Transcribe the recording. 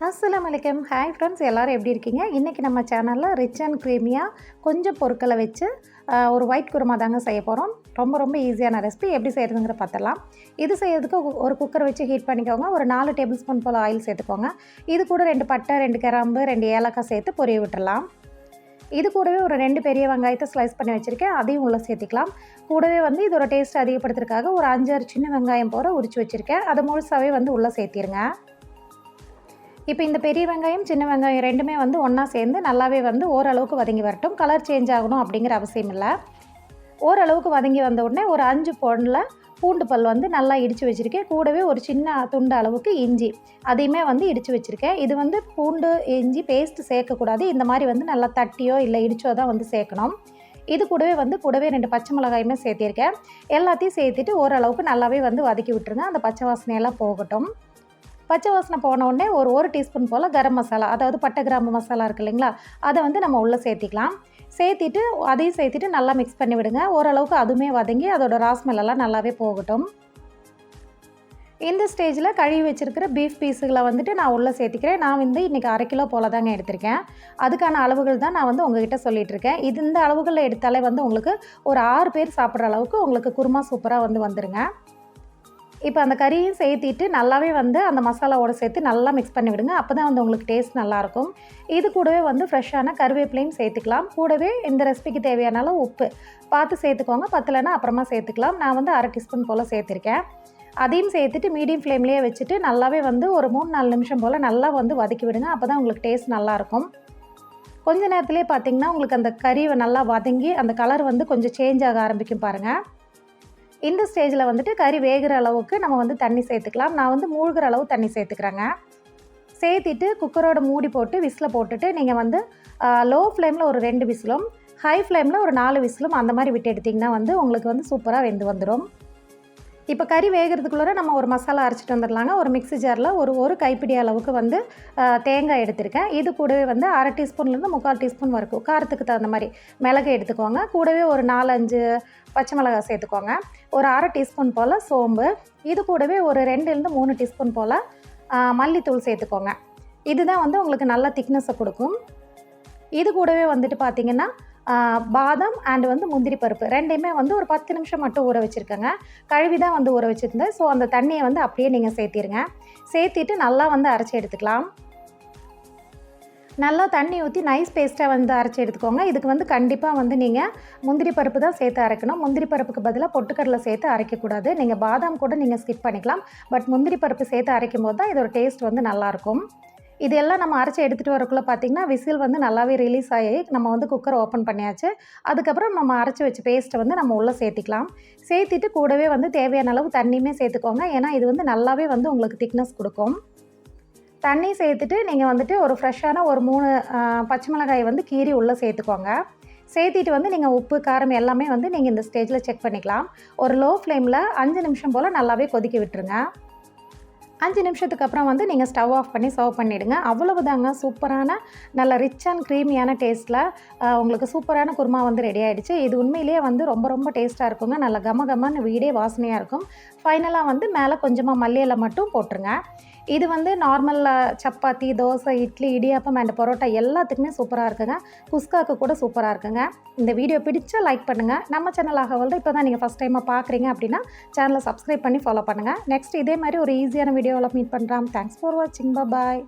அஸ்ஸலாமு அலைக்கும். Hi friends, எல்லோரும் எப்படி இருக்கீங்க? இன்றைக்கி நம்ம சேனலில் ரிச் அண்ட் க்ரீமியாக கொஞ்சம் பொருட்களை வச்சு ஒரு ஒயிட் குருமா தாங்க செய்ய போகிறோம். ரொம்ப ஈஸியான ரெசிபி. எப்படி செய்கிறதுங்கிற பார்த்துடலாம். இது செய்கிறதுக்கு ஒரு குக்கர் வச்சு ஹீட் பண்ணிக்கோங்க. ஒரு 4 டேபிள் ஸ்பூன் போல் ஆயில் சேர்த்துக்கோங்க. இது கூட 2 பட்டை, 2 கிராம்பு, 2 ஏலக்காய் சேர்த்து பொரிய விட்டுடலாம். இது கூடவே ஒரு 2 பெரிய வெங்காயத்தை ஸ்லைஸ் பண்ணி வச்சுருக்கேன், அதையும் உள்ளே சேர்த்திக்கலாம். கூடவே இதோட டேஸ்ட் அதிகப்படுத்துறதுக்காக ஒரு 5-6 சின்ன வெங்காயம் போல் உரித்து வச்சுருக்கேன், அதை முழுசாகவே உள்ளே சேர்த்திருங்க. இப்போ இந்த பெரிய வெங்காயம், சின்ன வெங்காயம் ரெண்டுமே ஒன்றா சேர்ந்து நல்லாவே ஓரளவுக்கு வதங்கி வரட்டும். கலர் சேஞ்ச் ஆகணும் அப்படிங்கிற அவசியம் இல்லை. ஓரளவுக்கு வதங்கி வந்த உடனே ஒரு 5 பொண்ணில் பூண்டு பல் நல்லா இடித்து வச்சுருக்கேன். கூடவே ஒரு சின்ன துண்டு அளவுக்கு இஞ்சி அதையுமே இடித்து வச்சுருக்கேன். இது பூண்டு இஞ்சி பேஸ்ட்டு சேர்க்கக்கூடாது. இந்த மாதிரி நல்லா தட்டியோ இல்லை இடிச்சோ தான் சேர்க்கணும். இது கூடவே கூடவே 2 பச்சை மிளகாயுமே சேர்த்திருக்கேன். எல்லாத்தையும் சேர்த்துட்டு ஓரளவுக்கு நல்லாவே வதக்கி விட்டுருங்க. அந்த பச்சை வாசனையெல்லாம் போகட்டும். பச்சை வாசனை போன உடனே ஒரு டீஸ்பூன் போல் கரம் மசாலா, அதாவது பட்டை கிராம்பு மசாலா இருக்குது இல்லைங்களா, அதை நம்ம உள்ளே சேர்த்திக்கலாம். சேர்த்திட்டு அதையும் சேர்த்துட்டு நல்லா மிக்ஸ் பண்ணி விடுங்க. ஓரளவுக்கு அதுவுமே வதங்கி அதோட ராஸ்மெல்லாம் நல்லாவே போகட்டும். இந்த ஸ்டேஜில் கழுவி வச்சுருக்கிற பீஃப் பீஸுகளை நான் உள்ளே சேர்த்திக்கிறேன். நான் இன்றைக்கி 1/2 கிலோ போல் தாங்க எடுத்திருக்கேன். அதுக்கான அளவுகள் தான் நான் உங்ககிட்ட சொல்லிகிட்ருக்கேன். இந்த அளவுகளில் எடுத்தாலே உங்களுக்கு ஒரு 6 பேர் சாப்பிட்ற அளவுக்கு உங்களுக்கு குருமா சூப்பராக வந்துருங்க. இப்போ அந்த கறியும் சேர்த்திட்டு நல்லாவே அந்த மசாலாவோடு சேர்த்து நல்லா மிக்ஸ் பண்ணி விடுங்க. அப்போ தான் உங்களுக்கு டேஸ்ட் நல்லாயிருக்கும். இது கூடவே ஃப்ரெஷ்ஷான கருவேப்பிலையும் சேர்த்துக்கலாம். கூடவே இந்த ரெசிபிக்கு தேவையான அளவு உப்பு பார்த்து சேர்த்துக்கோங்க. பத்தலைன்னா அப்புறமா சேர்த்துக்கலாம். நான் 1/2 டீஸ்பூன் போல் சேர்த்துருக்கேன். அதையும் சேர்த்துட்டு மீடியம் ஃப்ளேம்லேயே வச்சுட்டு நல்லாவே ஒரு 3-4 நிமிஷம் போல் நல்லா வதக்கி விடுங்க. அப்போ தான் உங்களுக்கு டேஸ்ட் நல்லாயிருக்கும். கொஞ்ச நேரத்துலேயே பார்த்திங்கன்னா உங்களுக்கு அந்த கறி நல்லா வதங்கி அந்த கலர் கொஞ்சம் சேஞ்ச் ஆக ஆரம்பிக்கும் பாருங்கள். இந்த ஸ்டேஜில் கறி வேகிற அளவுக்கு நம்ம தண்ணி சேர்த்துக்கலாம். நான் மூழ்கிற அளவு தண்ணி சேர்த்துக்கிறேங்க. சேர்த்திட்டு குக்கரோட மூடி போட்டு விசில் போட்டுட்டு நீங்கள் லோ ஃப்ளேமில் ஒரு 2 விசிலும், ஹை ஃப்ளேமில் ஒரு 4 விசிலும் அந்த மாதிரி விட்டு எடுத்திங்கன்னா உங்களுக்கு சூப்பராக வெந்து வந்துடும். இப்போ கறி வேகிறதுக்குள்ளே நம்ம ஒரு மசாலா அரைச்சிட்டு வந்துடலாங்க. ஒரு மிக்ஸி ஜாரில் ஒரு கைப்பிடி அளவுக்கு தேங்காய் எடுத்திருக்கேன். இது கூடவே 1/2 டீஸ்பூன்லேருந்து 3/4 டீஸ்பூன் வரைக்கும் காரத்துக்கு தகுந்த மாதிரி மிளகு எடுத்துக்கோங்க. கூடவே ஒரு 4-5 பச்சை மிளகாய் சேர்த்துக்கோங்க. ஒரு 1/2 டீஸ்பூன் போல் சோம்பு, இது கூடவே ஒரு 2-3 டீஸ்பூன் போல் மல்லித்தூள் சேர்த்துக்கோங்க. இதுதான் உங்களுக்கு நல்ல திக்னஸை கொடுக்கும். இது கூடவே பார்த்திங்கன்னா பாதாம் அண்ட் முந்திரி பருப்பு ரெண்டையுமே ஒரு 10 நிமிஷம் மட்டும் ஊற வச்சுருக்கேங்க. கழுவி தான் ஊற வச்சுருந்தேன். ஸோ அந்த தண்ணியை அப்படியே நீங்கள் சேர்த்திருங்க. சேர்த்திட்டு நல்லா அரைச்சி எடுத்துக்கலாம். நல்லா தண்ணி ஊற்றி நைஸ் பேஸ்ட்டாக அரைச்சி எடுத்துக்கோங்க. இதுக்கு கண்டிப்பாக நீங்கள் முந்திரி பருப்பு தான் சேர்த்து அரைக்கணும். முந்திரி பருப்புக்கு பதிலாக பொட்டுக்கடலை சேர்த்து அரைக்கக்கூடாது. நீங்கள் பாதாம் கூட நீங்கள் ஸ்கிப் பண்ணிக்கலாம். பட் முந்திரி பருப்பு சேர்த்து அரைக்கும் போது தான் இதோட டேஸ்ட் நல்லாயிருக்கும். இதெல்லாம் நம்ம அரைச்சி எடுத்துகிட்டு வரக்குள்ளே பார்த்திங்கன்னா விசில் நல்லாவே ரிலீஸ் ஆகி நம்ம குக்கரை ஓப்பன் பண்ணியாச்சு. அதுக்கப்புறம் நம்ம அரைச்சி வச்ச பேஸ்ட்டை நம்ம உள்ளே சேர்த்திக்கலாம். சேர்த்திட்டு கூடவே தேவையான அளவு தண்ணியுமே சேர்த்துக்கோங்க. ஏன்னா இது நல்லாவே உங்களுக்கு திக்னஸ் கொடுக்கும். தண்ணி சேர்த்துட்டு நீங்கள் ஒரு ஃப்ரெஷ்ஷான ஒரு 3 பச்சை மிளகாய் கீரி உள்ளே சேர்த்துக்கோங்க. சேர்த்திட்டு நீங்கள் உப்பு காரம் எல்லாமே நீங்கள் இந்த ஸ்டேஜில் செக் பண்ணிக்கலாம். ஒரு லோ ஃப்ளேமில் 5 நிமிஷம் போல் நல்லாவே கொதிக்க விட்டுருங்க. 5 நிமிஷத்துக்கு அப்புறம் நீங்கள் ஸ்டவ் ஆஃப் பண்ணி சர்வ் பண்ணிவிடுங்க. அவ்வளவுதாங்க, சூப்பரான நல்ல ரிச் அண்ட் க்ரீமியான டேஸ்ட்டில் உங்களுக்கு சூப்பரான குருமா ரெடி ஆகிடுச்சு. இது உண்மையிலேயே ரொம்ப டேஸ்ட்டாக இருக்குங்க. நல்ல கமகமான வீடே வாசனையாக இருக்கும். ஃபைனலாக மேலே கொஞ்சமாக மல்லி இலை மட்டும் போட்டுருங்க. இது நார்மல் சப்பாத்தி, தோசை, இட்லி, இடியாப்பம் அண்ட் பரோட்டா எல்லாத்துக்குமே சூப்பராக இருக்குங்க. குஸ்காவுக்கு கூட சூப்பராக இருக்குங்க. இந்த வீடியோ பிடிச்சா லைக் பண்ணுங்கள். நம்ம சேனல் ஆகவல்தான் இப்போ தான் நீங்கள் ஃபஸ்ட் டைமாக பார்க்குறீங்க அப்படின்னா சேனலை சப்ஸ்கிரைப் பண்ணி ஃபாலோ பண்ணுங்கள். நெக்ஸ்ட் இதே மாதிரி ஒரு ஈஸியான வீடியோவில் மீட் பண்ணுறோம். தேங்க்ஸ் ஃபார் வாட்சிங். பாய்.